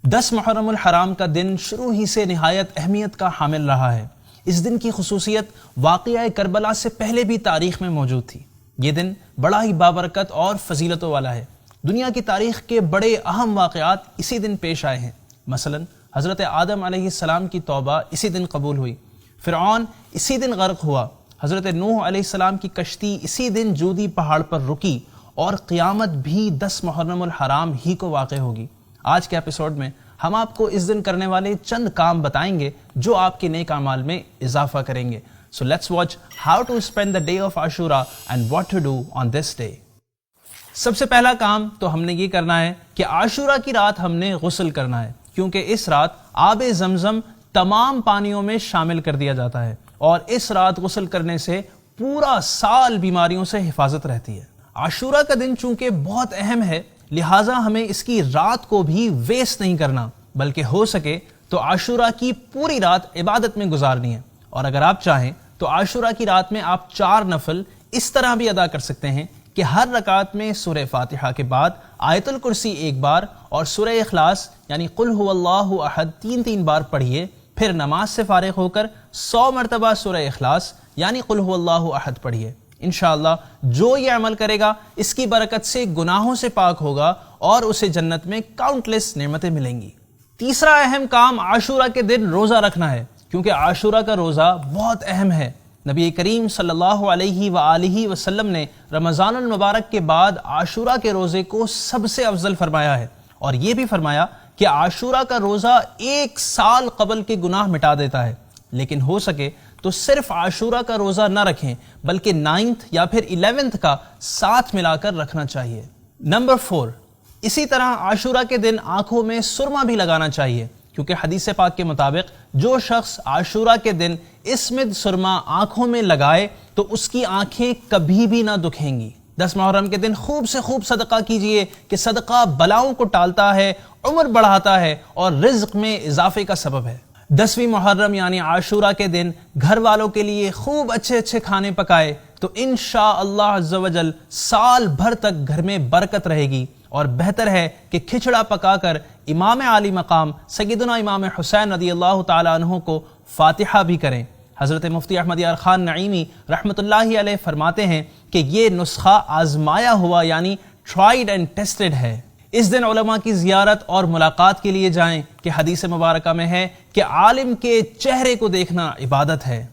10 محرم الحرام کا دن شروع ہی سے نہایت اہمیت کا حامل رہا ہے۔ اس دن کی خصوصیت واقعہ کربلا سے پہلے بھی تاریخ میں موجود تھی۔ یہ دن بڑا ہی بابرکت اور فضیلتوں والا ہے۔ دنیا کی تاریخ کے بڑے اہم واقعات اسی دن پیش آئے ہیں۔ مثلا حضرت آدم علیہ السلام کی توبہ اسی دن قبول ہوئی، فرعون اسی دن غرق ہوا، حضرت نوح علیہ السلام کی کشتی اسی دن جودی پہاڑ پر رکی، اور قیامت بھی 10 محرم الحرام ہی کو واقع ہوگی۔ آج کے ایپیسوڈ میں ہم آپ کو اس دن کرنے والے چند کام بتائیں گے جو آپ کے نیک اعمال میں اضافہ کریں گے۔ So let's watch how to spend the day of Ashura and what to do on this day۔ سب سے پہلا کام تو ہم نے یہ کرنا ہے کہ عاشورہ کی رات ہم نے غسل کرنا ہے، کیونکہ اس رات آب زمزم تمام پانیوں میں شامل کر دیا جاتا ہے، اور اس رات غسل کرنے سے پورا سال بیماریوں سے حفاظت رہتی ہے۔ عاشورہ کا دن چونکہ بہت اہم ہے، لہٰذا ہمیں اس کی رات کو بھی ویسٹ نہیں کرنا، بلکہ ہو سکے تو عاشورہ کی پوری رات عبادت میں گزارنی ہے۔ اور اگر آپ چاہیں تو عاشورہ کی رات میں آپ 4 نفل اس طرح بھی ادا کر سکتے ہیں کہ ہر رکعت میں سورہ فاتحہ کے بعد آیت الکرسی 1 بار اور سورہ اخلاص یعنی قل هو اللہ احد 3 بار پڑھیے، پھر نماز سے فارغ ہو کر 100 مرتبہ سورہ اخلاص یعنی قل هو اللہ احد پڑھیے۔ انشاءاللہ جو یہ عمل کرے گا اس کی برکت سے گناہوں سے پاک ہوگا اور اسے جنت میں کاؤنٹلیس نعمتیں ملیں گی۔ تیسرا اہم کام عاشورہ کے دن روزہ رکھنا ہے، کیونکہ عاشورہ کا روزہ بہت اہم ہے۔ نبی کریم صلی اللہ علیہ وآلہ وسلم نے رمضان المبارک کے بعد عاشورہ کے روزے کو سب سے افضل فرمایا ہے، اور یہ بھی فرمایا کہ عاشورہ کا روزہ 1 سال قبل کے گناہ مٹا دیتا ہے۔ لیکن ہو سکے تو صرف عاشورہ کا روزہ نہ رکھیں، بلکہ 9 یا پھر 11 کا ساتھ ملا کر رکھنا چاہیے۔ نمبر 4، اسی طرح عاشورہ کے دن آنکھوں میں سرما بھی لگانا چاہیے، کیونکہ حدیث پاک کے مطابق جو شخص عاشورہ کے دن اسمد سرما آنکھوں میں لگائے تو اس کی آنکھیں کبھی بھی نہ دکھیں گی۔ 10 محرم کے دن خوب سے خوب صدقہ کیجئے کہ صدقہ بلاؤں کو ٹالتا ہے، عمر بڑھاتا ہے اور رزق میں اضافے کا سبب ہے۔ 10ویں محرم یعنی عاشورہ کے دن گھر والوں کے لیے خوب اچھے کھانے پکائے تو انشاءاللہ عز و جل سال بھر تک گھر میں برکت رہے گی، اور بہتر ہے کہ کھچڑا پکا کر امام عالی مقام سیدنا امام حسین رضی اللہ تعالیٰ عنہ کو فاتحہ بھی کریں۔ حضرت مفتی احمد یار خان نعیمی رحمۃ اللہ علیہ فرماتے ہیں کہ یہ نسخہ آزمایا ہوا یعنی ٹرائیڈ اینڈ ٹیسٹڈ ہے۔ اس دن علماء کی زیارت اور ملاقات کے لیے جائیں کہ حدیث مبارکہ میں ہے کہ عالم کے چہرے کو دیکھنا عبادت ہے۔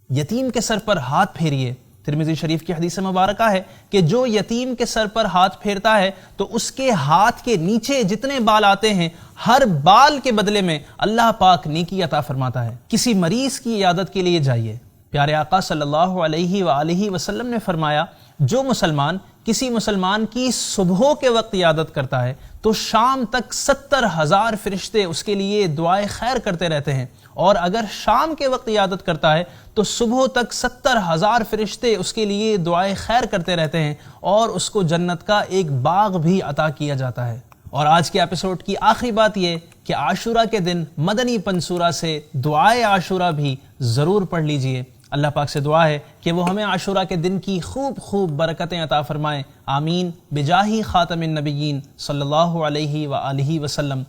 یتیم کے سر پر ہاتھ پھیریے۔ ترمذی شریف کی حدیث مبارکہ ہے کہ جو یتیم کے سر پر ہاتھ پھیرتا ہے تو اس کے ہاتھ کے نیچے جتنے بال آتے ہیں ہر بال کے بدلے میں اللہ پاک نیکی عطا فرماتا ہے۔ کسی مریض کی عیادت کے لیے جائیے۔ پیارے آقا صلی اللہ علیہ وآلہ وسلم نے فرمایا جو مسلمان کسی مسلمان کی صبح کے وقت عیادت کرتا ہے تو شام تک 70,000 فرشتے اس کے لیے دعائے خیر کرتے رہتے ہیں، اور اگر شام کے وقت عیادت کرتا ہے تو صبح تک 70,000 فرشتے اس کے لیے دعائے خیر کرتے رہتے ہیں، اور اس کو جنت کا ایک باغ بھی عطا کیا جاتا ہے۔ اور آج کے ایپیسوڈ کی آخری بات یہ کہ عاشورہ کے دن مدنی پنسورہ سے دعائے عاشورہ بھی ضرور پڑھ لیجئے۔ اللہ پاک سے دعا ہے کہ وہ ہمیں عاشورہ کے دن کی خوب برکتیں عطا فرمائیں۔ آمین بجاہ خاتم النبیین صلی اللہ علیہ وآلہ وسلم۔